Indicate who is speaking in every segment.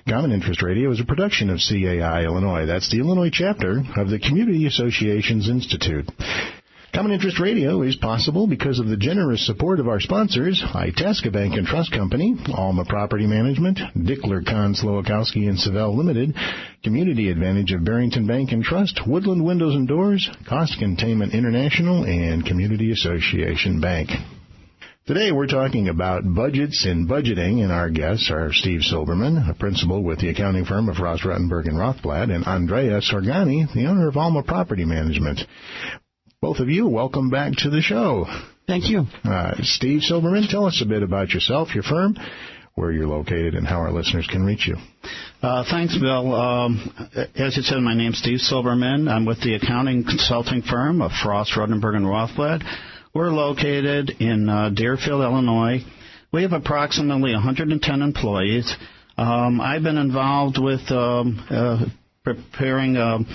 Speaker 1: Common Interest Radio is a production of CAI, Illinois. That's the Illinois chapter of the Community Associations Institute. Common Interest Radio is possible because of the generous support of our sponsors, Itasca Bank and Trust Company, Alma Property Management, Dickler, Kahn, Slowakowski, and Savell Limited, Community Advantage of Barrington Bank and Trust, Woodland Windows and Doors, Cost Containment International, and Community Association Bank. Today we're talking about budgets and budgeting, and our guests are Steve Silberman, a principal with the accounting firm of Frost, Rottenberg and Rothblatt, and Andrea Sorgani, the owner of Alma Property Management. Both of you, welcome back to the show.
Speaker 2: Thank you.
Speaker 1: Steve Silberman, tell us a bit about yourself, your firm, where you're located, and how our listeners can reach you.
Speaker 2: Thanks, Bill. As you said, my name's Steve Silberman. I'm with the accounting consulting firm of Frost, Rottenberg and Rothblatt. We're located in Deerfield, Illinois. We have approximately 110 employees. I've been involved with preparing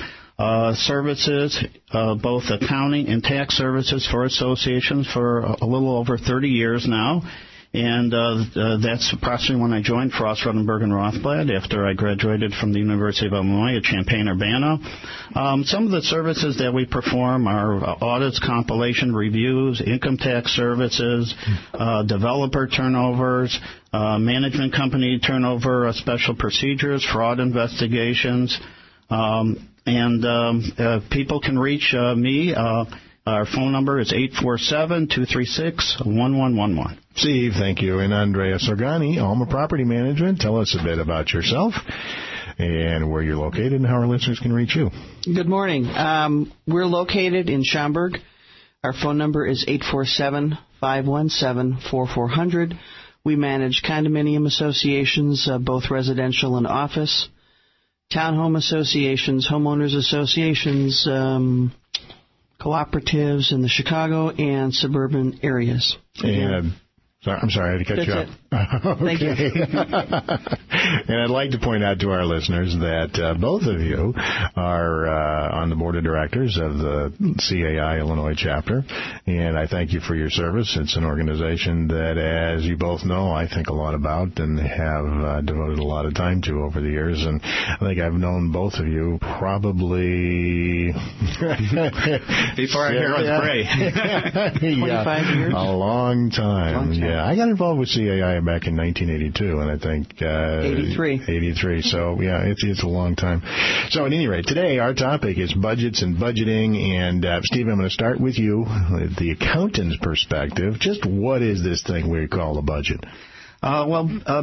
Speaker 2: services, both accounting and tax services for associations for a little over 30 years now. And that's approximately when I joined Frost, Rottenberg and Rothblatt after I graduated from the University of Illinois at Champaign-Urbana. Some of the services that we perform are audits, compilation, reviews, income tax services, developer turnovers, management company turnover, special procedures, fraud investigations. People can reach me. Our phone number is 847-236-1111.
Speaker 1: Steve, thank you. And Andrea Sorgani, Alma Property Management. Tell us a bit about yourself and where you're located and how our listeners can reach you.
Speaker 3: Good morning. We're located in Schaumburg. Our phone number is 847-517-4400. We manage condominium associations, both residential and office, townhome associations, homeowners associations, cooperatives in the Chicago and suburban areas.
Speaker 1: And I'm sorry, I had to cut you off.
Speaker 3: Thank you.
Speaker 1: And I'd like to point out to our listeners that both of you are on the board of directors of the CAI Illinois chapter, and I thank you for your service. It's an organization that, as you both know, I think a lot about and have devoted a lot of time to over the years, and I think I've known both of you probably...
Speaker 2: Before our hair was gray.
Speaker 3: 25 years?
Speaker 1: A long time. Yeah, I got involved with CAI back in 1982, and I think 83. So yeah, it's a long time. So at any rate, today our topic is budgets and budgeting. And Steve, I'm going to start with you, the accountant's perspective. Just what is this thing we call a budget?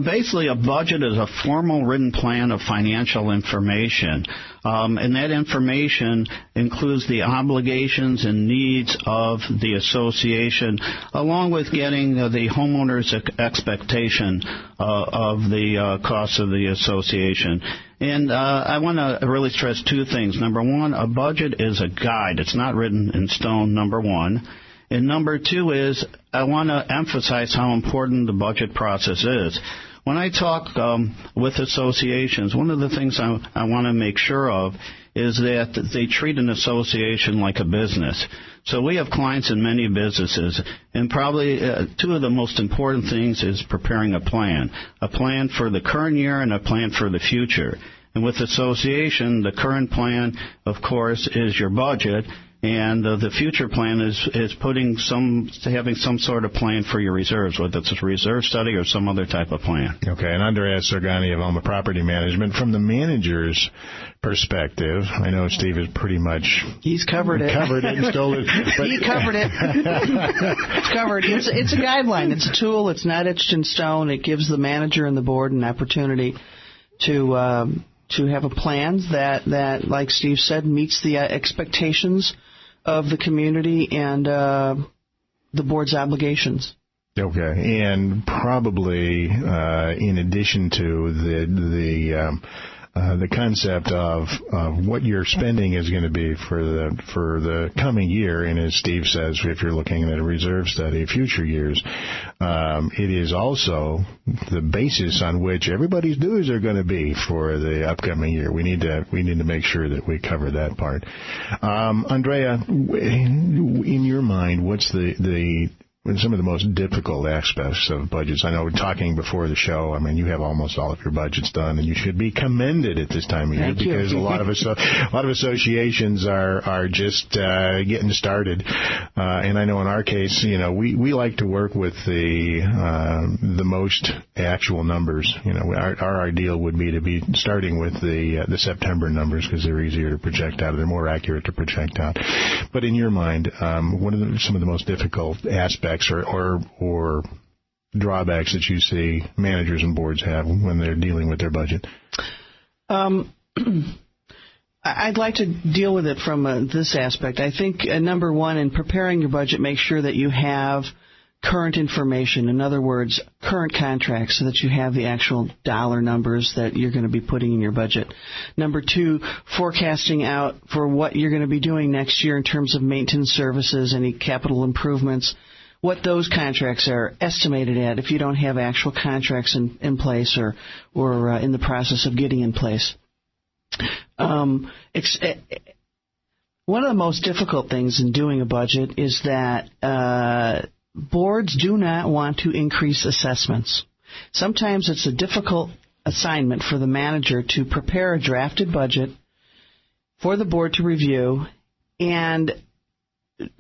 Speaker 2: Basically, a budget is a formal written plan of financial information, and that information includes the obligations and needs of the association, along with getting the homeowner's expectation of the costs of the association. And I want to really stress two things. Number one, a budget is a guide. It's not written in stone, number one. And number two is I want to emphasize how important the budget process is. When I talk with associations, one of the things I want to make sure of is that they treat an association like a business. So we have clients in many businesses, and probably two of the most important things is preparing a plan for the current year and a plan for the future. And with association, the current plan, of course, is your budget. And the future plan is having some sort of plan for your reserves, whether it's a reserve study or some other type of plan.
Speaker 1: Okay, and Andrea Sorgani of Alma Property Management, from the manager's perspective, I know Steve is pretty much...
Speaker 3: He's covered it.
Speaker 1: Covered it and stole it. But
Speaker 3: he covered it. It's covered. It's a guideline. It's a tool. It's not etched in stone. It gives the manager and the board an opportunity to have a plan that, like Steve said, meets the expectations of the community and the board's obligations.
Speaker 1: Okay, and probably in addition to the concept of what your spending is going to be for the coming year, and as Steve says, if you're looking at a reserve study, future years, it is also the basis on which everybody's dues are going to be for the upcoming year. We need to make sure that we cover that part. Andrea, in your mind, what's the some of the most difficult aspects of budgets. I know talking before the show, I mean, you have almost all of your budgets done, and you should be commended at this time of year because a lot of associations are just getting started. And I know in our case, we like to work with the most actual numbers. Our ideal would be to be starting with the September numbers because they're easier to project out. They're more accurate to project out. But in your mind, what are some of the most difficult aspects or drawbacks that you see managers and boards have when they're dealing with their budget?
Speaker 3: I'd like to deal with it from this aspect. I think, number one, in preparing your budget, make sure that you have current information. In other words, current contracts so that you have the actual dollar numbers that you're going to be putting in your budget. Number two, forecasting out for what you're going to be doing next year in terms of maintenance services, any capital improvements, what those contracts are estimated at if you don't have actual contracts in place or in the process of getting in place. One of the most difficult things in doing a budget is that boards do not want to increase assessments. Sometimes it's a difficult assignment for the manager to prepare a drafted budget for the board to review and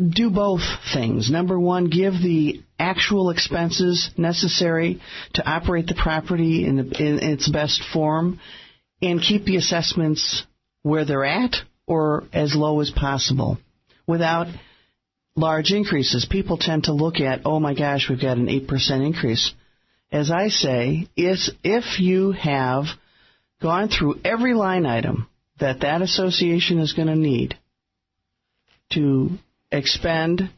Speaker 3: do both things. Number one, give the actual expenses necessary to operate the property in its best form and keep the assessments where they're at or as low as possible without large increases. People tend to look at, oh my gosh, we've got an 8% increase. As I say, if you have gone through every line item that association is going to need to expend,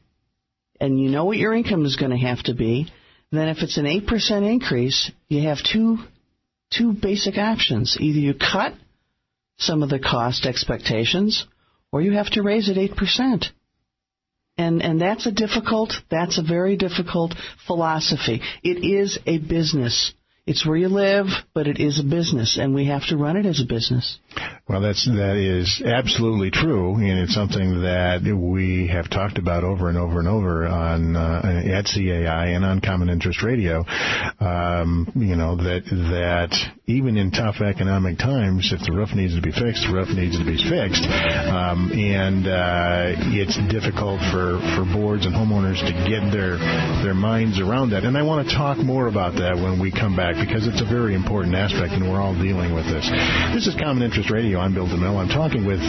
Speaker 3: and you know what your income is going to have to be, then if it's an 8% increase, you have two basic options. Either you cut some of the cost expectations, or you have to raise it 8%. And that's a very difficult philosophy. It is a business. It's where you live, but it is a business, and we have to run it as a business.
Speaker 1: Well, that is absolutely true, and it's something that we have talked about over and over and over on at CAI and on Common Interest Radio. That even in tough economic times, if the roof needs to be fixed, the roof needs to be fixed, and it's difficult for boards and homeowners to get their minds around that. And I want to talk more about that when we come back, because it's a very important aspect, and we're all dealing with this. This is Common Interest Radio. I'm Bill DeMille. I'm talking with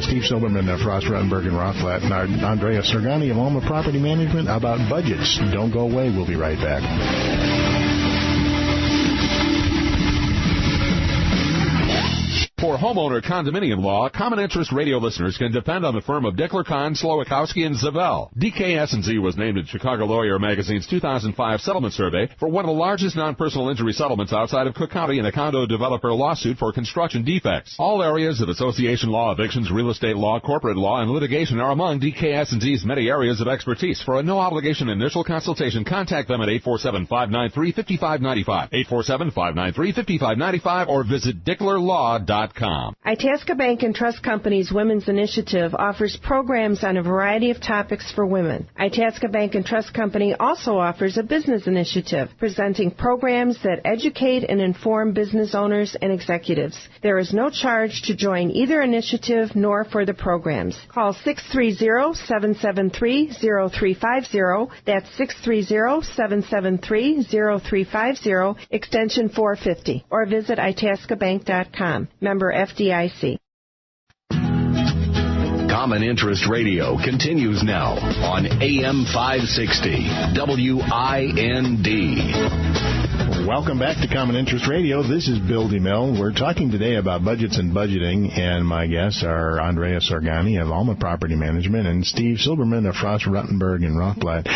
Speaker 1: Steve Silberman of Frost, Ruttenberg, and Rothblatt, and Andrea Sorgani of Alma Property Management about budgets. Don't go away. We'll be right back.
Speaker 4: For homeowner condominium law, Common Interest Radio listeners can depend on the firm of Dickler, Kahn, Slowakowski, and Zabel. DKS&Z was named in Chicago Lawyer Magazine's 2005 settlement survey for one of the largest non-personal injury settlements outside of Cook County in a condo developer lawsuit for construction defects. All areas of association law, evictions, real estate law, corporate law, and litigation are among DKS&Z's many areas of expertise. For a no-obligation initial consultation, contact them at 847-593-5595, 847-593-5595, or visit dicklerlaw.com.
Speaker 5: Itasca Bank and Trust Company's Women's Initiative offers programs on a variety of topics for women. Itasca Bank and Trust Company also offers a business initiative presenting programs that educate and inform business owners and executives. There is no charge to join either initiative nor for the programs. Call 630-773-0350. That's 630-773-0350, extension 450, or visit itascabank.com. Member FDIC.
Speaker 6: Common Interest Radio continues now on AM 560 WIND.
Speaker 1: Welcome back to Common Interest Radio. This is Bill DeMille. We're talking today about budgets and budgeting, and my guests are Andrea Sorgani of Alma Property Management and Steve Silberman of Frost, Ruttenberg, and Rothblatt.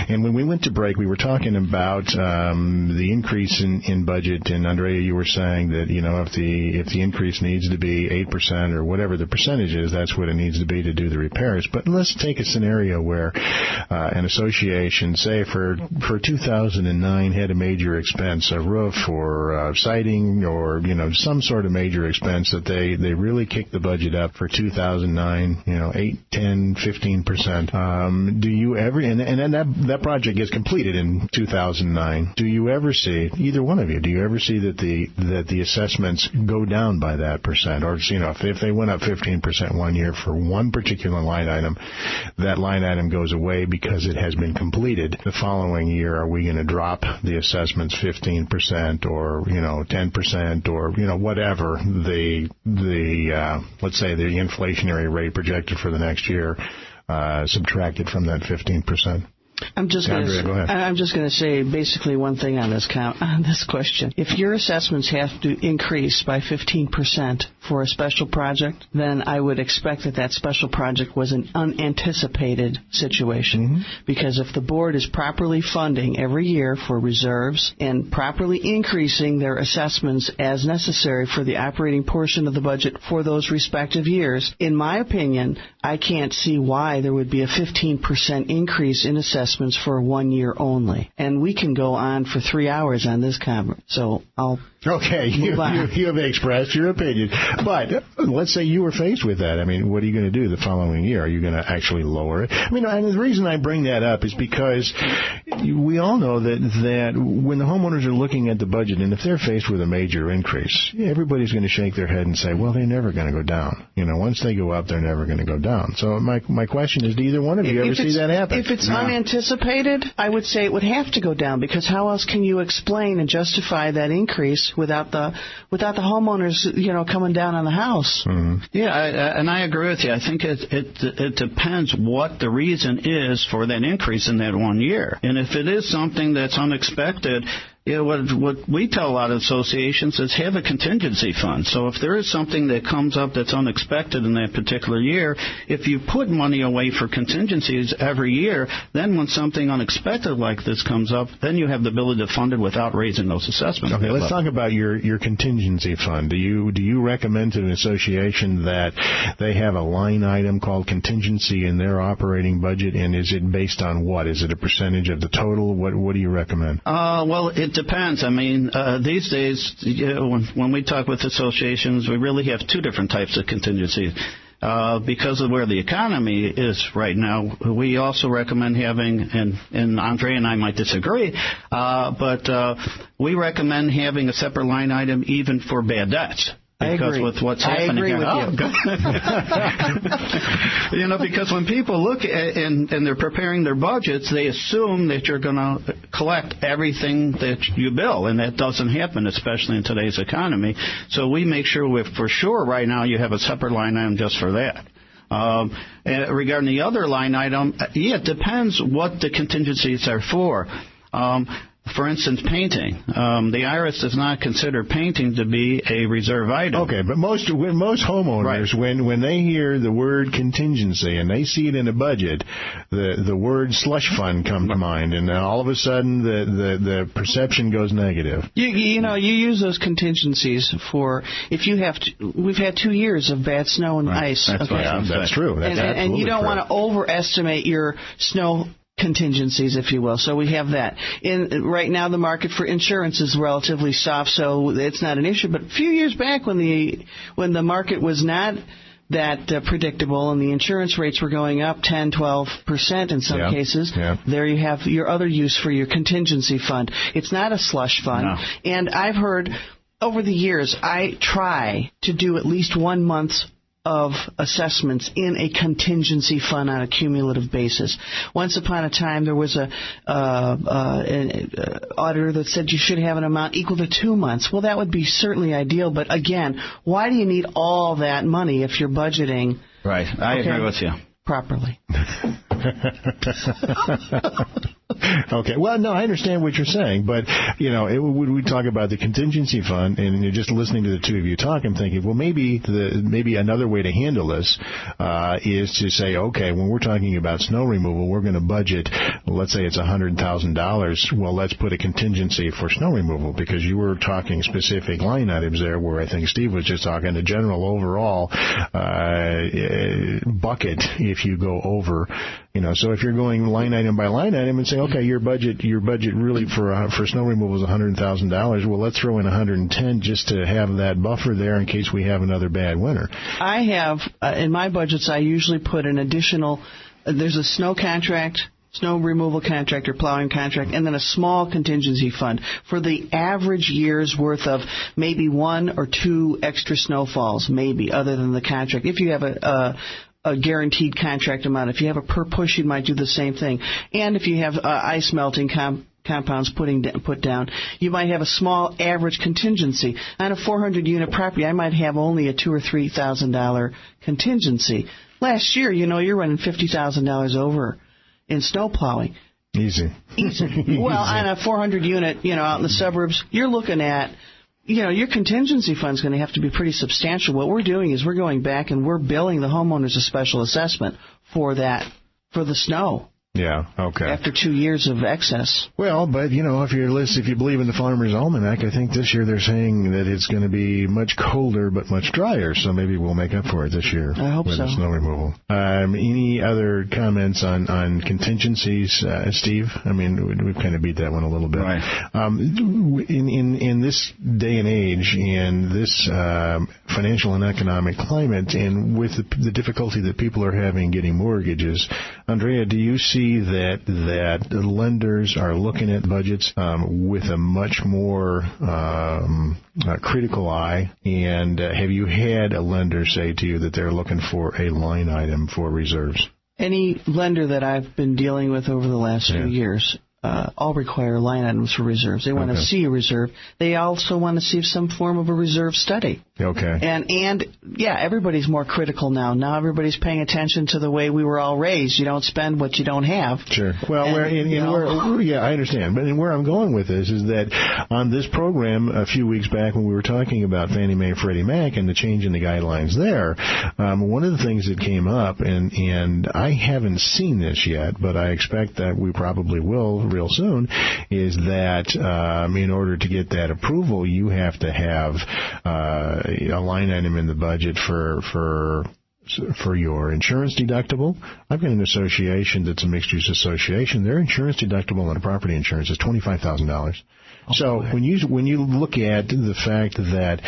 Speaker 1: And when we went to break, we were talking about the increase in budget, and Andrea, you were saying that, if the increase needs to be 8% or whatever the percentage is, that's what it needs to be to do the repairs. But let's take a scenario where an association, say for 2009, had a major expense expense, a roof or siding or, some sort of major expense that they really kick the budget up for 2009, 8, 10, 15%. Do you ever, and then that project gets completed in 2009, do you ever see, either one of you, do you ever see that the assessments go down by that percent? Or, if they went up 15% one year for one particular line item, that line item goes away because it has been completed. The following year, are we going to drop the assessments 15% or 10% or whatever the let's say the inflationary rate projected for the next year subtracted from that 15%? I'm just going to say basically one thing on this question. If your assessments have to increase by 15% for a special project, then I would expect that special project was an unanticipated situation. Mm-hmm. Because if the board is properly funding every year for reserves and properly increasing their assessments as necessary for the operating portion of the budget for those respective years, in my opinion, I can't see why there would be a 15% increase in assessments for 1 year only. And we can go on for 3 hours on this conference, so I'll
Speaker 6: Okay, you have expressed your opinion. But let's say you were faced with that. I mean, what are you going to do the following year? Are you going to actually lower it? I mean, and the reason I bring that up is because we all know that when the homeowners are looking at the budget, and if they're faced with a major increase, everybody's going to shake their head and say, well, they're never going to go down. Once they go up, they're never going to go down. So my question is, do either one of you ever see that happen?
Speaker 3: If it's unanticipated, I would say it would have to go down, because how else can you explain and justify that increase without the homeowners, coming down on the house?
Speaker 2: Mm-hmm. Yeah, and I agree with you. I think it depends what the reason is for that increase in that 1 year. And if it is something that's unexpected, what we tell a lot of associations is have a contingency fund. So if there is something that comes up that's unexpected in that particular year, if you put money away for contingencies every year, then when something unexpected like this comes up, then you have the ability to fund it without raising those assessments.
Speaker 6: Okay, let's talk about your contingency fund. Do you recommend to an association that they have a line item called contingency in their operating budget, and is it based on what? Is it a percentage of the total? What do you recommend?
Speaker 2: Well, it depends. I mean, these days, when we talk with associations, we really have two different types of contingencies. Because of where the economy is right now, we also recommend having, and Andre and I might disagree, but we recommend having a separate line item even for bad debts. Because with what's happening,
Speaker 3: I agree with
Speaker 2: you. Because when people look at and they're preparing their budgets, they assume that you're going to collect everything that you bill, and that doesn't happen, especially in today's economy. So we make sure for sure right now you have a separate line item just for that. Regarding the other line item, it depends what the contingencies are for. For instance, painting. The IRS does not consider painting to be a reserve item.
Speaker 6: Okay, but most homeowners, right, when they hear the word contingency and they see it in a budget, the word slush fund comes to mind, and all of a sudden the perception goes negative.
Speaker 3: You use those contingencies for if you have to. We've had 2 years of bad snow and ice.
Speaker 6: That's true. That's
Speaker 3: and you don't want to overestimate your snow contingencies, if you will. So we have that. Right now, the market for insurance is relatively soft, so it's not an issue. But a few years back, when the market was not that predictable and the insurance rates were going up 10, 12% in some cases, there you have your other use for your contingency fund. It's not a slush fund. No. And I've heard over the years, I try to do at least 1 month of assessments in a contingency fund on a cumulative basis. Once upon a time, there was an auditor that said you should have an amount equal to 2 months. Well, that would be certainly ideal, but again, why do you need all that money if you're budgeting?
Speaker 2: Right, I agree with you.
Speaker 3: Properly.
Speaker 6: Okay. Well, no, I understand what you're saying, but when we talk about the contingency fund, and you're just listening to the two of you talk, I'm thinking, well, maybe another way to handle this is to say, okay, when we're talking about snow removal, we're going to budget, let's say it's $100,000. Well, let's put a contingency for snow removal, because you were talking specific line items there, where I think Steve was just talking a general overall bucket if you go over So if you're going line item by line item and saying, okay, your budget really for snow removal is $100,000. Well, let's throw in $110 just to have that buffer there in case we have another bad winter.
Speaker 3: I have in my budgets. I usually put an additional. There's a snow contract, snow removal contract or plowing contract, and then a small contingency fund for the average year's worth of maybe 1 or 2 extra snowfalls, maybe, other than the contract. If you have a guaranteed contract amount, if you have a per push, you might do the same thing. And if you have ice melting compounds put down, you might have a small average contingency. On a 400-unit property, I might have only a $2,000 or $3,000 contingency. Last year, you're running $50,000 over in snow plowing.
Speaker 6: Easy.
Speaker 3: Well, on a 400-unit, out in the suburbs, you're looking at, your contingency fund's going to have to be pretty substantial. What we're doing is we're going back and we're billing the homeowners a special assessment for the snow.
Speaker 6: Yeah, okay.
Speaker 3: After 2 years of excess.
Speaker 6: Well, but, if you believe in the Farmer's Almanac, I think this year they're saying that it's going to be much colder but much drier, so maybe we'll make up for it this year.
Speaker 3: I hope
Speaker 6: with
Speaker 3: so.
Speaker 6: The snow removal. Any other comments on contingencies, Steve? I mean, we've kind of beat that one a little bit.
Speaker 2: Right.
Speaker 6: In this day and age, and this financial and economic climate, and with the difficulty that people are having getting mortgages, Andrea, do you see that lenders are looking at budgets with a much more critical eye? And have you had a lender say to you that they're looking for a line item for reserves?
Speaker 3: Any lender that I've been dealing with over the last few years all require line items for reserves. They want to see a reserve. They also want to see some form of a reserve study.
Speaker 6: Okay.
Speaker 3: And everybody's more critical now. Now everybody's paying attention to the way we were all raised. You don't spend what you don't have.
Speaker 6: Sure. Well, I understand. But where I'm going with this is that on this program a few weeks back when we were talking about Fannie Mae, Freddie Mac, and the change in the guidelines there, one of the things that came up, and I haven't seen this yet, but I expect that we probably will real soon, is that in order to get that approval, you have to have a line item in the budget for your insurance deductible. I've got an association that's a mixed-use association. Their insurance deductible on a property insurance is $25,000. So when you look at the fact that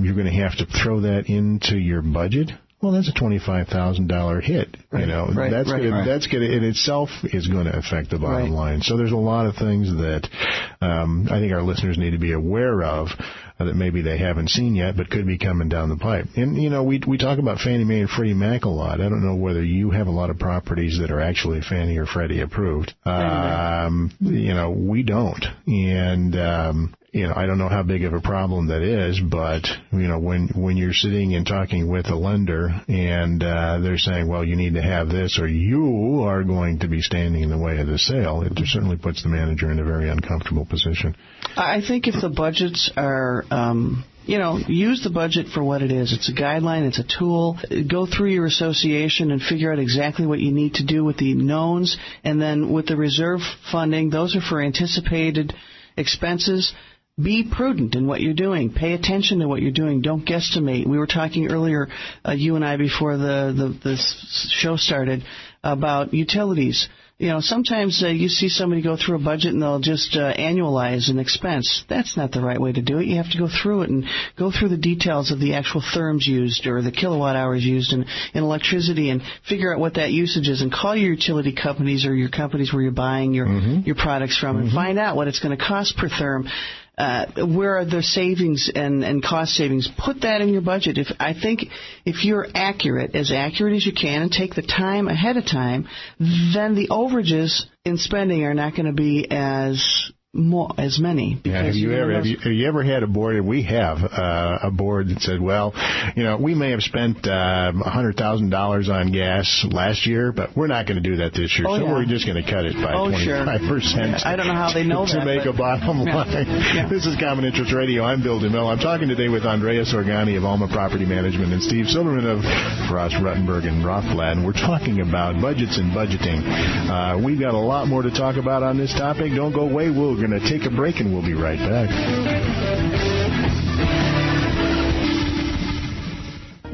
Speaker 6: you're going to have to throw that into your budget, well, that's a $25,000 hit. That's going to in itself is going to affect the bottom line. So there's a lot of things that I think our listeners need to be aware of that maybe they haven't seen yet, but could be coming down the pipe. And we talk about Fannie Mae and Freddie Mac a lot. I don't know whether you have a lot of properties that are actually Fannie or Freddie approved. We don't, and I don't know how big of a problem that is, but when you're sitting and talking with a lender and they're saying, well, you need to have this or you are going to be standing in the way of the sale, it certainly puts the manager in a very uncomfortable position.
Speaker 3: I think if the budgets are use the budget for what it is. It's a guideline. It's a tool. Go through your association and figure out exactly what you need to do with the knowns. And then with the reserve funding, those are for anticipated expenses. Be prudent in what you're doing. Pay attention to what you're doing. Don't guesstimate. We were talking earlier, you and I, before the show started, about utilities. Sometimes you see somebody go through a budget and they'll just annualize an expense. That's not the right way to do it. You have to go through it and go through the details of the actual therms used or the kilowatt hours used in electricity and figure out what that usage is and call your utility companies or your companies where you're buying your products from and find out what it's going to cost per therm. Where are the savings and cost savings? Put that in your budget. I think if you're accurate as you can and take the time ahead of time, then the overages in spending are not going to be as many.
Speaker 6: Yeah, have you ever had a board, and we have a board that said, well, we may have spent $100,000 on gas last year, but we're not going to do that this year, we're just going to cut it by 25%.
Speaker 3: I don't know how they know
Speaker 6: to make a bottom line. Yeah. This is Common Interest Radio. I'm Bill DeMille. I'm talking today with Andrea Sorgani of Alma Property Management and Steve Silverman of Ross Ruttenberg and Rothblatt, and we're talking about budgets and budgeting. We've got a lot more to talk about on this topic. Don't go away. We're going to take a break, and we'll be right back.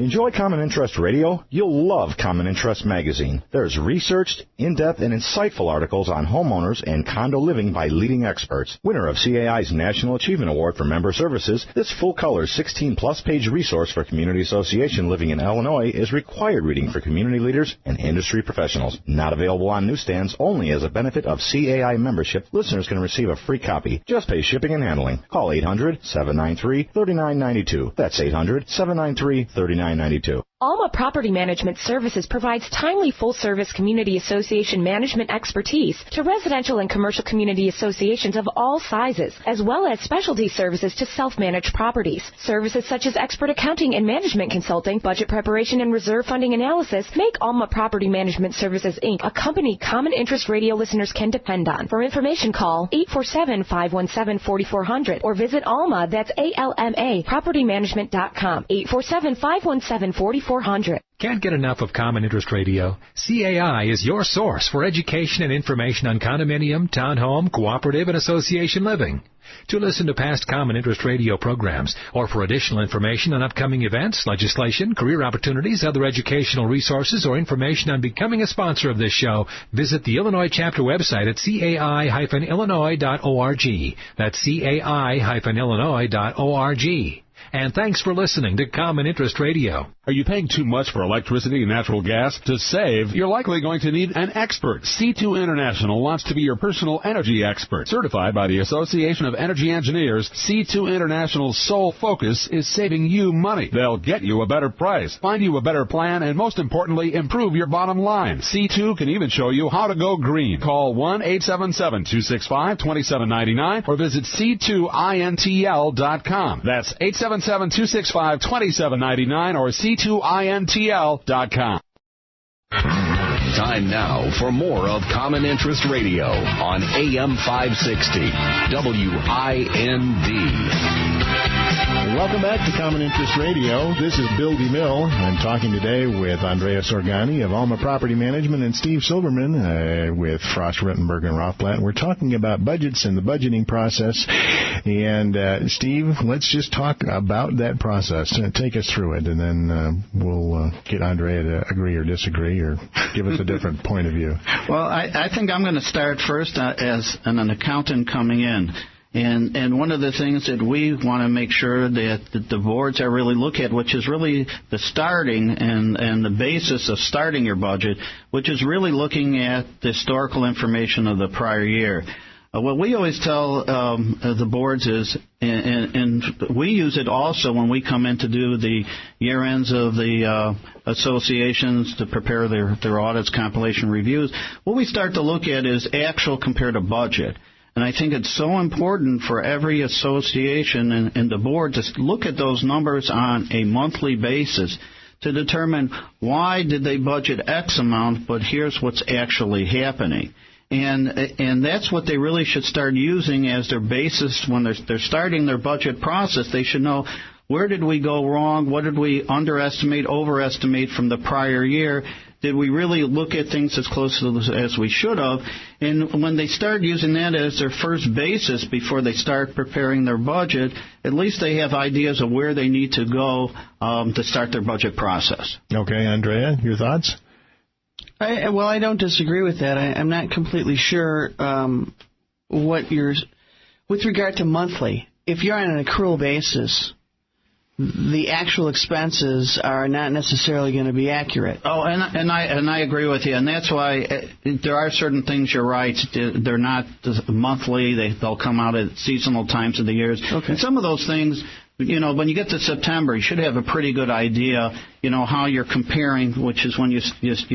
Speaker 7: Enjoy Common Interest Radio? You'll love Common Interest Magazine. There's researched, in-depth, and insightful articles on homeowners and condo living by leading experts. Winner of CAI's National Achievement Award for Member Services, this full-color 16-plus page resource for community association living in Illinois is required reading for community leaders and industry professionals. Not available on newsstands, only as a benefit of CAI membership. Listeners can receive a free copy. Just pay shipping and handling. Call 800-793-3992. That's 800-793-3992.
Speaker 8: Alma Property Management Services provides timely full-service community association management expertise to residential and commercial community associations of all sizes, as well as specialty services to self-managed properties. Services such as expert accounting and management consulting, budget preparation, and reserve funding analysis make Alma Property Management Services, Inc. a company Common Interest Radio listeners can depend on. For information, call 847-517-4400 or visit Alma, that's ALMA, propertymanagement.com, 847-517-4400.
Speaker 9: Can't get enough of Common Interest Radio? CAI is your source for education and information on condominium, townhome, cooperative, and association living. To listen to past Common Interest Radio programs or for additional information on upcoming events, legislation, career opportunities, other educational resources, or information on becoming a sponsor of this show, visit the Illinois chapter website at cai-illinois.org. That's cai-illinois.org. And thanks for listening to Common Interest Radio.
Speaker 4: Are you paying too much for electricity and natural gas? To save, you're likely going to need an expert. C2 International wants to be your personal energy expert. Certified by the Association of Energy Engineers, C2 International's sole focus is saving you money. They'll get you a better price, find you a better plan, and most importantly, improve your bottom line. C2 can even show you how to go green. Call 1-877-265-2799 or visit c2intl.com. That's 877-265-2799 or c2intl.com.
Speaker 10: Time now for more of Common Interest Radio on AM 560 WIND.
Speaker 1: Welcome back to Common Interest Radio. This is Bill DeMille. I'm talking today with Andrea Sorgani of Alma Property Management and Steve Silverman with Frost, Ruttenberg, and Rothblatt. We're talking about budgets and the budgeting process. And, Steve, let's just talk about that process. Take us through it, and then we'll get Andrea to agree or disagree or give us a different point of view.
Speaker 2: Well, I think I'm going to start first as an accountant coming in. And one of the things that we want to make sure that the boards are really look at, which is really the starting and the basis of starting your budget, which is really looking at the historical information of the prior year. What we always tell the boards is, and we use it also when we come in to do the year ends of the associations to prepare their audits, compilation reviews, what we start to look at is actual compared to budget. And I think it's so important for every association and the board to look at those numbers on a monthly basis to determine why did they budget X amount, but here's what's actually happening. And that's what they really should start using as their basis when they're starting their budget process. They should know, where did we go wrong? What did we underestimate, overestimate from the prior year? Did we really look at things as close as we should have? And when they start using that as their first basis before they start preparing their budget, at least they have ideas of where they need to go to start their budget process.
Speaker 1: Okay, Andrea, your thoughts?
Speaker 3: Well, I don't disagree with that. I'm not completely sure with regard to monthly. If you're on an accrual basis, the actual expenses are not necessarily going to be accurate.
Speaker 2: Oh, and I agree with you, and that's why there are certain things. You're right; they're not monthly. They'll come out at seasonal times of the years. Okay. And some of those things, when you get to September, you should have a pretty good idea, how you're comparing, which is when you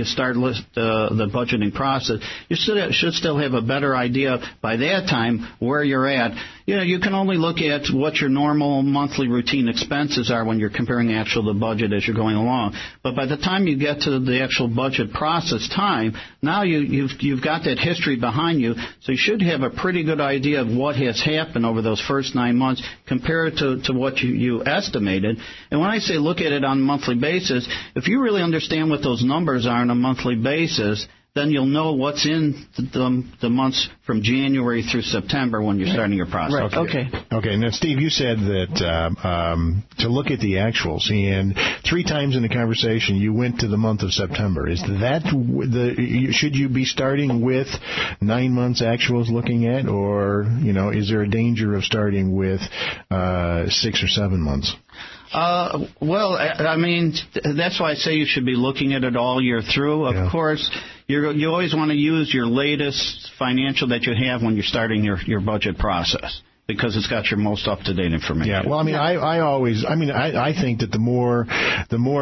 Speaker 2: start the budgeting process. You should still have a better idea by that time where you're at. You can only look at what your normal monthly routine expenses are when you're comparing actual to budget as you're going along. But by the time you get to the actual budget process time, now you've got that history behind you, so you should have a pretty good idea of what has happened over those first 9 months compared to what you estimated. And when I say look at it on a monthly basis, if you really understand what those numbers are on a monthly basis, then you'll know what's in the months from January through September when you're starting your process.
Speaker 3: Right.
Speaker 6: Okay. Now, Steve, you said that to look at the actuals, and 3 times in the conversation you went to the month of September. Is that should you be starting with 9 months actuals looking at, or is there a danger of starting with 6 or 7 months?
Speaker 2: Well, I mean, that's why I say you should be looking at it all year through. Of course, you always want to use your latest financial that you have when you're starting your budget process, because it's got your most up-to-date information.
Speaker 6: Yeah, well, I mean, I think that the more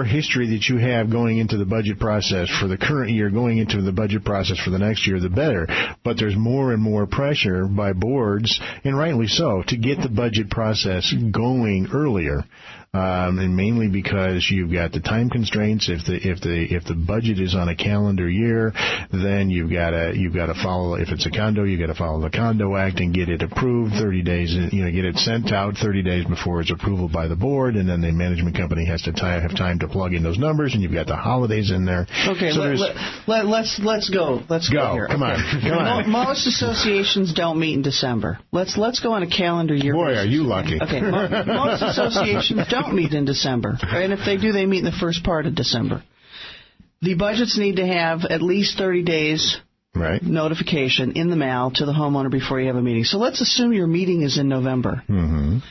Speaker 6: history that you have going into the budget process for the current year, going into the budget process for the next year, the better. But there's more and more pressure by boards, and rightly so, to get the budget process going earlier. And mainly because you've got the time constraints. If the budget is on a calendar year, then you've got to follow. If it's a condo, you've got to follow the Condo Act and get it approved 30 days. Get it sent out 30 days before its approval by the board, and then the management company has to have time to plug in those numbers. And you've got the holidays in there.
Speaker 3: Okay, so let's go. Let's go here.
Speaker 6: Come on.
Speaker 3: Most associations don't meet in December. Let's go on a calendar year.
Speaker 6: Boy, are you lucky.
Speaker 3: Okay, most associations don't meet in December, and if they do, they meet in the first part of December. The budgets need to have at least 30 days notification in the mail to the homeowner before you have a meeting. So let's assume your meeting is in November. Mm-hmm.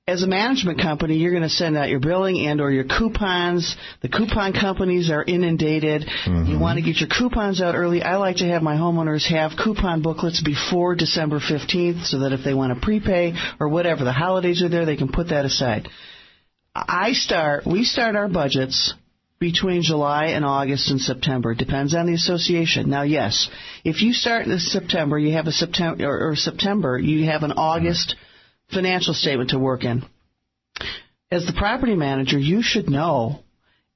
Speaker 3: As a management company, you're going to send out your billing and or your coupons. The coupon companies are inundated. Mm-hmm. You want to get your coupons out early. I like to have my homeowners have coupon booklets before December 15th so that if they want to prepay or whatever, the holidays are there, they can put that aside. We start our budgets between July and August and September. It depends on the association. Now, yes, if you start in September, you have September, you have an August financial statement to work in. As the property manager, you should know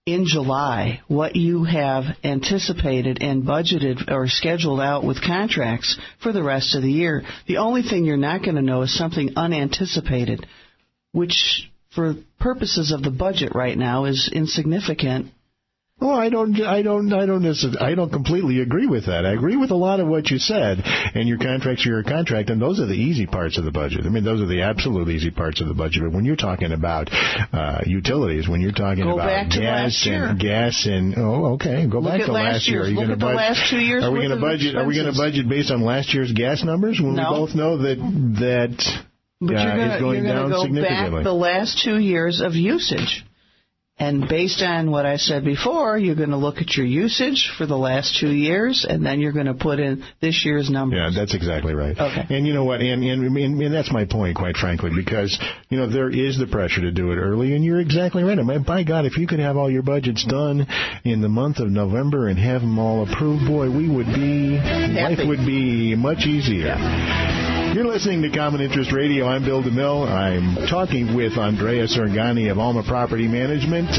Speaker 3: in July what you have anticipated and budgeted or scheduled out with contracts for the rest of the year. The only thing you're not going to know is something unanticipated, which for purposes of the budget right now is insignificant.
Speaker 6: Well, I don't completely agree with that. I agree with a lot of what you said, and your contracts are your contract, and those are the easy parts of the budget. I mean, those are the absolute easy parts of the budget. But when you're talking about utilities, when you're talking about gas and go back to last year. Are you going to budget?
Speaker 3: Last 2 years.
Speaker 6: Are we going to budget? Are we going to budget based on last year's gas numbers when we both know that?
Speaker 3: But you're going to go back the last 2 years of usage. And based on what I said before, you're going to look at your usage for the last 2 years, and then you're going to put in this year's numbers.
Speaker 6: Yeah, that's exactly right.
Speaker 3: Okay.
Speaker 6: And you know what? And that's my point, quite frankly, because, there is the pressure to do it early, and you're exactly right. I mean, by God, if you could have all your budgets done in the month of November and have them all approved, boy, life would be much easier. Yeah. You're listening to Common Interest Radio. I'm Bill DeMille. I'm talking with Andrea Sergani of Alma Property Management.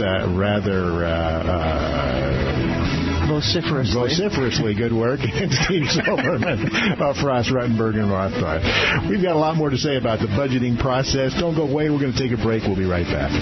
Speaker 6: Vociferously good work. And Steve Silverman of Frost, Ruttenberg, and Rothbard. We've got a lot more to say about the budgeting process. Don't go away. We're going to take a break. We'll be right back.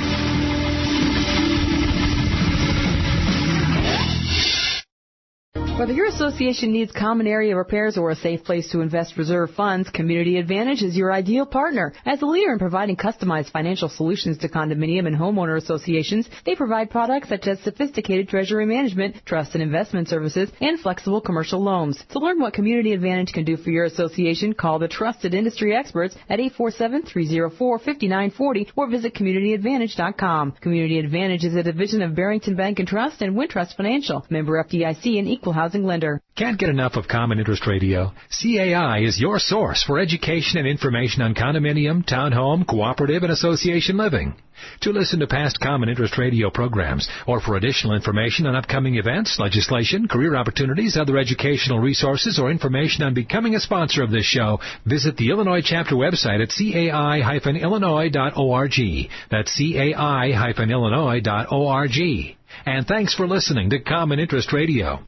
Speaker 11: Whether your association needs common area repairs or a safe place to invest reserve funds, Community Advantage is your ideal partner. As a leader in providing customized financial solutions to condominium and homeowner associations, they provide products such as sophisticated treasury management, trust and investment services, and flexible commercial loans. To learn what Community Advantage can do for your association, call the trusted industry experts at 847-304-5940 or visit communityadvantage.com. Community Advantage is a division of Barrington Bank and Trust and Wintrust Financial, member FDIC and equal housing lender.
Speaker 9: Can't get enough of Common Interest Radio? CAI is your source for education and information on condominium, townhome, cooperative, and association living. To listen to past Common Interest Radio programs or for additional information on upcoming events, legislation, career opportunities, other educational resources, or information on becoming a sponsor of this show, visit the Illinois chapter website at cai-illinois.org. That's cai-illinois.org. And thanks for listening to Common Interest Radio.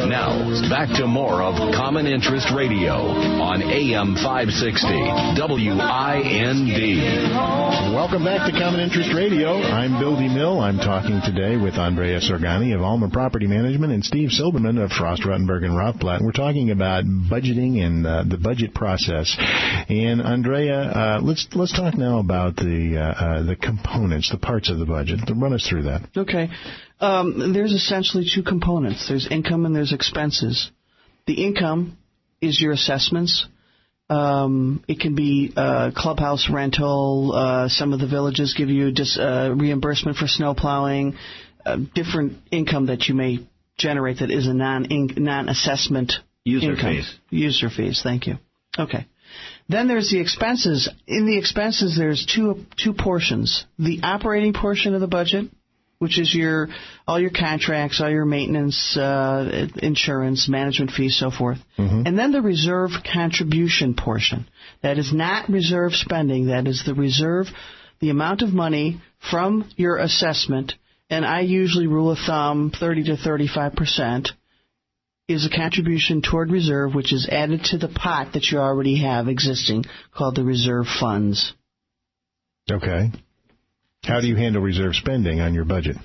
Speaker 10: Now, Back to more of Common Interest Radio on AM 560 WIND.
Speaker 1: Welcome back to Common Interest Radio. I'm Bill DeMille. I'm talking today with Andrea Sorgani of Alma Property Management and Steve Silberman of Frost, Ruttenberg, and Rothblatt. We're talking about budgeting and the budget process. And Andrea, let's talk now about the components, the parts of the budget. Run us through that.
Speaker 3: Okay. There's essentially two components. There's income and there's expenses. The income is your assessments. It can be clubhouse rental. Some of the villages give you reimbursement for snow plowing. Different income that you may generate that is a non-assessment
Speaker 2: user
Speaker 3: income.
Speaker 2: fees. User fees.
Speaker 3: Thank you. Okay. Then there's the expenses. In the expenses, there's two portions. The operating portion of the budget, which is all your contracts, all your maintenance, insurance, management fees, so forth. Mm-hmm. And then the reserve contribution portion. That is not reserve spending. That is the amount of money from your assessment, and I usually rule of thumb 30 to 35%, is a contribution toward reserve, which is added to the pot that you already have existing, called the reserve funds.
Speaker 1: Okay. How do you handle reserve spending on your budget?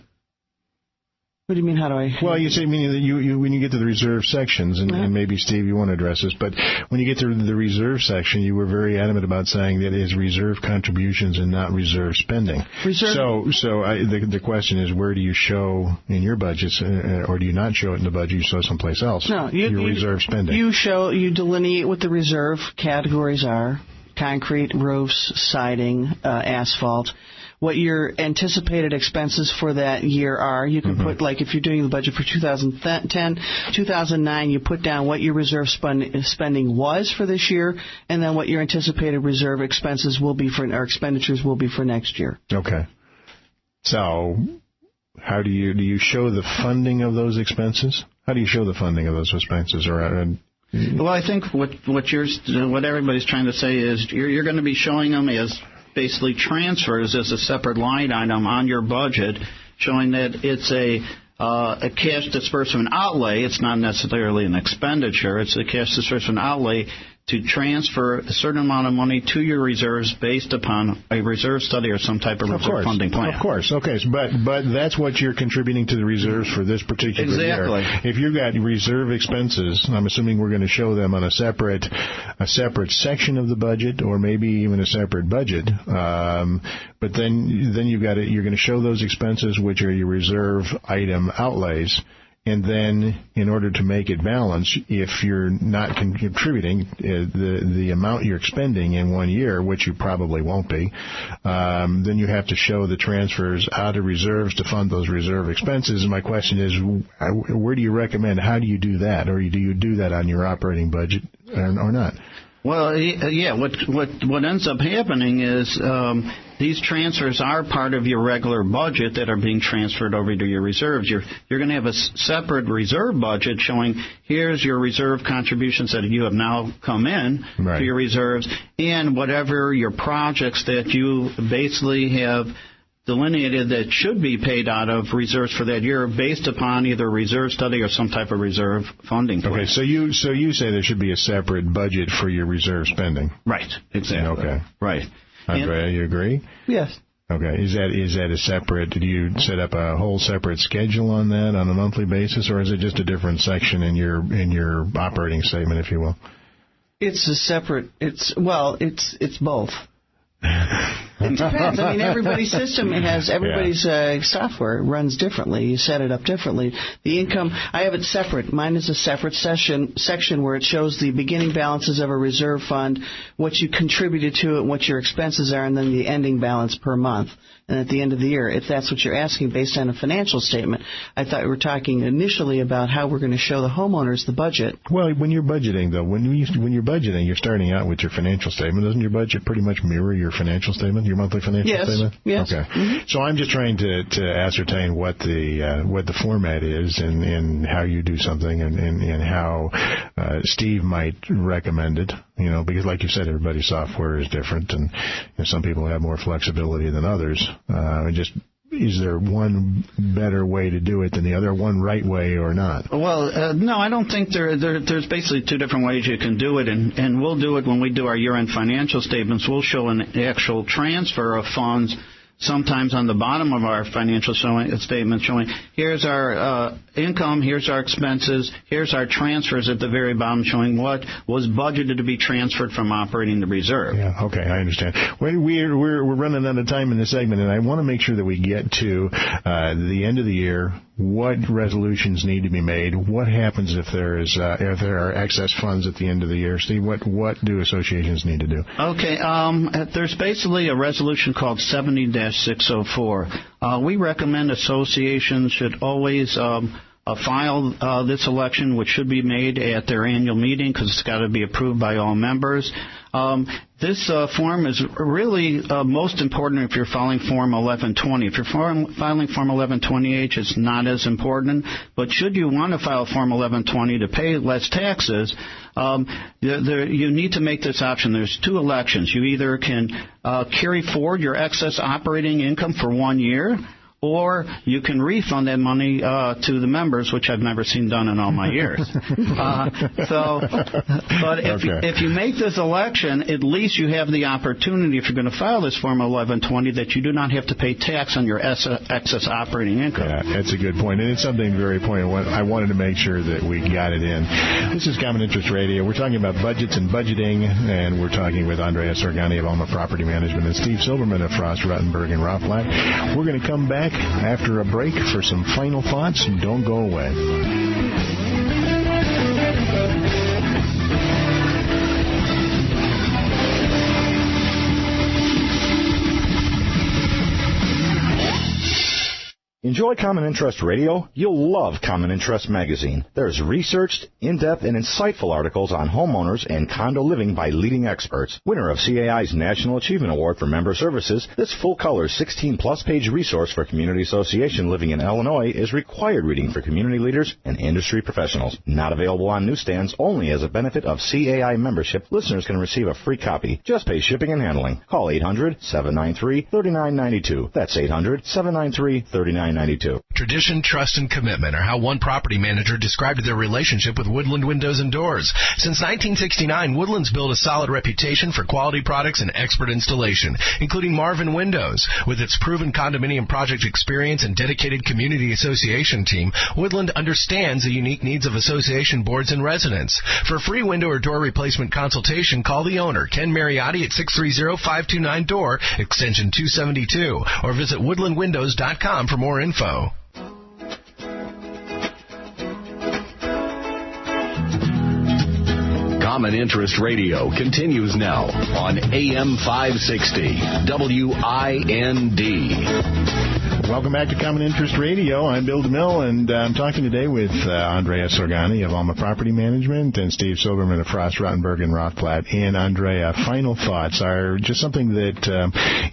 Speaker 3: What do you mean, how do I?
Speaker 1: Well, you say meaning that you when you get to the reserve sections, and maybe, Steve, you want to address this, but when you get to the reserve section, you were very adamant about saying that it is reserve contributions and not reserve spending. The question is, where do you show in your budgets, or do you not show it in the budget? You show someplace else.
Speaker 3: No,
Speaker 1: your reserve spending.
Speaker 3: You delineate what the reserve categories are: concrete, roofs, siding, asphalt. What your anticipated expenses for that year are. You can put, like if you're doing the budget for 2010, 2009, you put down what your reserve spending was for this year, and then what your anticipated reserve expenses will be or expenditures will be for next year.
Speaker 1: Okay. So, how do you show the funding of those expenses? How do you show the funding of those expenses?
Speaker 2: Well, I think what everybody's trying to say is you're going to be showing them as basically transfers as a separate line item on your budget, showing that it's a cash disbursement outlay. It's not necessarily an expenditure. It's a cash disbursement outlay to transfer a certain amount of money to your reserves based upon a reserve study or some type of reserve funding plan.
Speaker 1: Of course, okay, but that's what you're contributing to the reserves for this particular year. If you've got reserve expenses, I'm assuming we're going to show them on a separate section of the budget, or maybe even a separate budget. But then you're going to show those expenses, which are your reserve item outlays. And then, in order to make it balance, if you're not contributing the amount you're expending in one year, which you probably won't be, then you have to show the transfers out of reserves to fund those reserve expenses. And my question is, where do you recommend? How do you do that? Or do you do that on your operating budget or not?
Speaker 2: Well, yeah. What ends up happening is these transfers are part of your regular budget that are being transferred over to your reserves. You're going to have a separate reserve budget showing here's your reserve contributions that you have now come in to your reserves, and whatever your projects that you basically have delineated that should be paid out of reserves for that year based upon either a reserve study or some type of reserve funding plan.
Speaker 1: Okay, so you say there should be a separate budget for your reserve spending.
Speaker 2: Right, exactly.
Speaker 1: Okay.
Speaker 2: Right.
Speaker 1: Andrea, you agree?
Speaker 3: Yes.
Speaker 1: Okay. Is that a separate, do you set up a whole separate schedule on that on a monthly basis, or is it just a different section in your operating statement, if you will?
Speaker 3: It's a separate, it's both. It depends. I mean, everybody's system everybody's software runs differently. You set it up differently. The income, I have it separate. Mine is a separate section where it shows the beginning balances of a reserve fund, what you contributed to it, what your expenses are, and then the ending balance per month. And at the end of the year, if that's what you're asking based on a financial statement, I thought we were talking initially about how we're going to show the homeowners the budget.
Speaker 1: Well, when you're budgeting, though, when you're budgeting, you're starting out with your financial statement. Doesn't your budget pretty much mirror your financial statement, your monthly financial statement?
Speaker 3: Yes.
Speaker 1: Okay. Mm-hmm. So I'm just trying to ascertain what the format is and how you do something and how Steve might recommend it. Because like you said, everybody's software is different, and some people have more flexibility than others.
Speaker 6: is there one better way to do it than the other, one right way or not?
Speaker 2: Well, no, I don't think there's basically two different ways you can do it, and we'll do it when we do our year-end financial statements. We'll show an actual transfer of funds sometimes on the bottom of our financial statement showing here's our income, here's our expenses, here's our transfers at the very bottom showing what was budgeted to be transferred from operating to reserve.
Speaker 6: Yeah, okay, I understand. We're running out of time in this segment, and I want to make sure that we get to the end of the year. What resolutions need to be made? What happens if there are excess funds at the end of the year? Steve, what do associations need to do?
Speaker 2: Okay, there's basically a resolution called 70-604. We recommend associations should always file this election, which should be made at their annual meeting because it's got to be approved by all members. This form is really most important if you're filing Form 1120. If you're filing Form 1120H, it's not as important. But should you want to file Form 1120 to pay less taxes, you need to make this option. There's two elections. You either can carry forward your excess operating income for 1 year, or you can refund that money to the members, which I've never seen done in all my years. If you make this election, at least you have the opportunity, if you're going to file this Form 1120, that you do not have to pay tax on your excess operating income.
Speaker 6: Yeah, that's a good point, and it's something very important. I wanted to make sure that we got it in. This is Common Interest Radio. We're talking about budgets and budgeting, and we're talking with Andrea Sorgani of Alma Property Management and Steve Silverman of Frost, Ruttenberg, and Rothblatt. We're going to come back after a break for some final thoughts. Don't go away.
Speaker 7: Enjoy Common Interest Radio? You'll love Common Interest Magazine. There's researched, in-depth, and insightful articles on homeowners and condo living by leading experts. Winner of CAI's National Achievement Award for Member Services, this full-color 16-plus page resource for community association living in Illinois is required reading for community leaders and industry professionals. Not available on newsstands, only as a benefit of CAI membership. Listeners can receive a free copy. Just pay shipping and handling. Call 800-793-3992. That's 800-793-3992.
Speaker 12: Tradition, trust, and commitment are how one property manager described their relationship with Woodland Windows and Doors. Since 1969, Woodland's built a solid reputation for quality products and expert installation, including Marvin Windows. With its proven condominium project experience and dedicated community association team, Woodland understands the unique needs of association boards and residents. For a free window or door replacement consultation, call the owner, Ken Mariotti, at 630-529-DOOR, extension 272, or visit woodlandwindows.com for more info.
Speaker 10: Common Interest Radio continues now on AM 560 WIND.
Speaker 6: Welcome back to Common Interest Radio. I'm Bill DeMille, and I'm talking today with Andrea Sorgani of Alma Property Management and Steve Silverman of Frost, Ruttenberg, and Rothblatt. And Andrea, final thoughts are just something that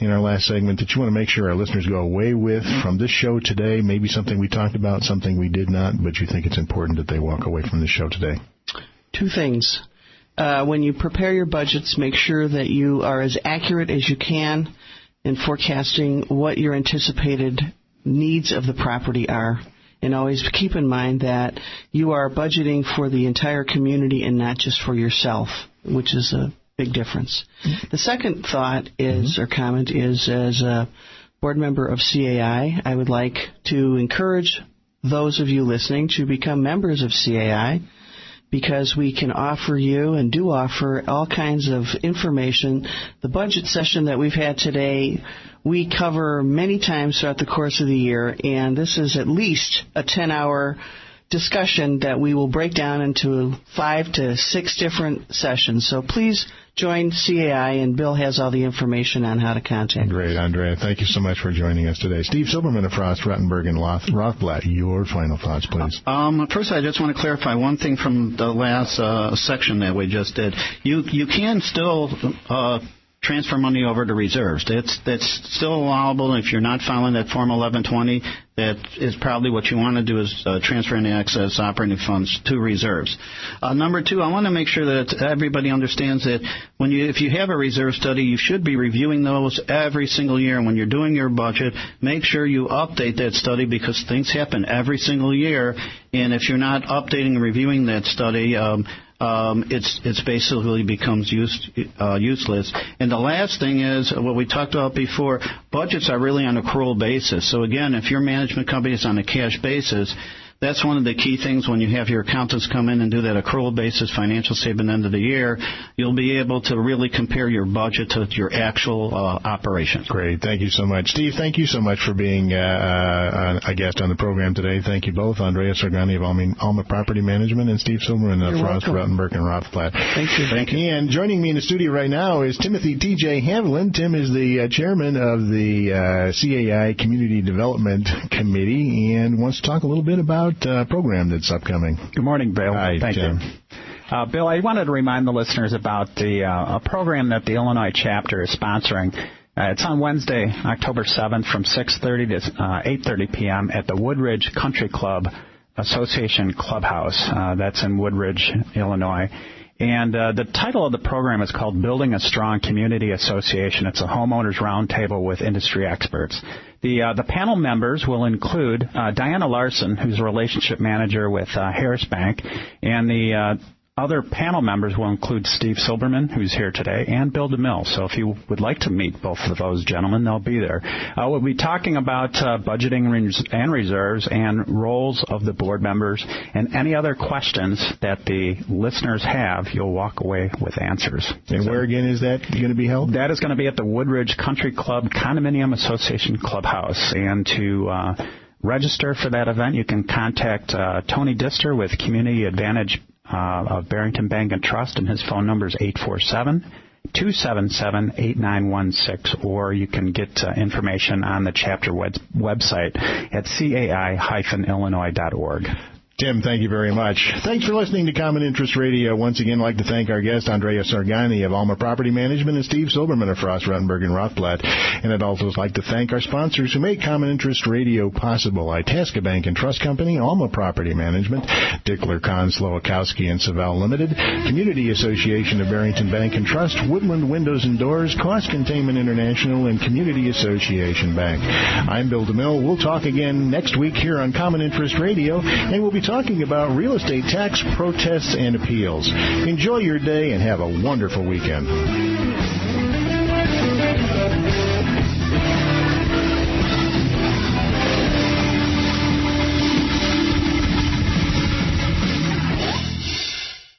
Speaker 6: in our last segment that you want to make sure our listeners go away with from this show today, maybe something we talked about, something we did not, but you think it's important that they walk away from the show today.
Speaker 3: Two things. When you prepare your budgets, make sure that you are as accurate as you can in forecasting what your anticipated needs of the property are. And always keep in mind that you are budgeting for the entire community and not just for yourself, which is a big difference. The second thought is, or comment is, as a board member of CAI, I would like to encourage those of you listening to become members of CAI, because we can offer you and do offer all kinds of information. The budget session that we've had today, we cover many times throughout the course of the year, and this is at least a 10-hour discussion that we will break down into 5 to 6 different sessions. So please join CAI, and Bill has all the information on how to contact.
Speaker 6: Great, Andrea. Thank you so much for joining us today. Steve Silverman of Frost, Ruttenberg, and Rothblatt, your final thoughts, please.
Speaker 2: First, I just want to clarify one thing from the last section that we just did. You can still transfer money over to reserves. That's still allowable. If you're not filing that Form 1120, that is probably what you want to do is transfer any excess operating funds to reserves. Number two, I want to make sure that everybody understands that if you have a reserve study, you should be reviewing those every single year. And when you're doing your budget, make sure you update that study because things happen every single year. And if you're not updating and reviewing that study, it's basically becomes useless. And the last thing is what we talked about before. Budgets are really on an accrual basis. So again, if your management company is on a cash basis, that's one of the key things when you have your accountants come in and do that accrual basis financial statement end of the year. You'll be able to really compare your budget to your actual operations.
Speaker 6: Great. Thank you so much. Steve, thank you so much for being a guest on the program today. Thank you both, Andrea Sargani of Alma Property Management and Steve Silverman of Frost, Rottenberg, and Rothblatt.
Speaker 3: Thank you.
Speaker 6: Thank you. And joining me in the studio right now is Timothy T.J. Haviland. Tim is the chairman of the CAI Community Development Committee and wants to talk a little bit about program that's upcoming.
Speaker 13: Good morning, Bill.
Speaker 6: Hi,
Speaker 13: Thank
Speaker 6: Tim.
Speaker 13: you. Bill, I wanted to remind the listeners about a program that the Illinois chapter is sponsoring. It's on Wednesday, October 7th from 6:30 to 8:30 p.m. at the Woodridge Country Club Association Clubhouse. That's in Woodridge, Illinois. And the title of the program is called Building a Strong Community Association. It's a homeowners roundtable with industry experts. The panel members will include Diana Larson, who's a relationship manager with Harris Bank, and the other panel members will include Steve Silberman, who's here today, and Bill DeMille. So if you would like to meet both of those gentlemen, they'll be there. We'll be talking about budgeting and reserves and roles of the board members and any other questions that the listeners have. You'll walk away with answers.
Speaker 6: And where again is that going to be held?
Speaker 13: That is going to be at the Woodridge Country Club Condominium Association Clubhouse. And to register for that event, you can contact Tony Dister with Community Advantage of Barrington Bank and Trust, and his phone number is 847-277-8916, or you can get information on the chapter website at cai-illinois.org.
Speaker 6: Tim, thank you very much. Thanks for listening to Common Interest Radio. Once again, I'd like to thank our guest, Andrea Sargani of Alma Property Management and Steve Silberman of Frost, Rottenberg, and Rothblatt. And I'd also like to thank our sponsors who make Common Interest Radio possible. Itasca Bank and Trust Company, Alma Property Management, Dickler, Kahn, Slowakowski, and Savell Limited, Community Association of Barrington Bank and Trust, Woodland Windows and Doors, Cost Containment International, and Community Association Bank. I'm Bill DeMille. We'll talk again next week here on Common Interest Radio, and we'll be talking about real estate tax protests and appeals. Enjoy your day and have a wonderful weekend.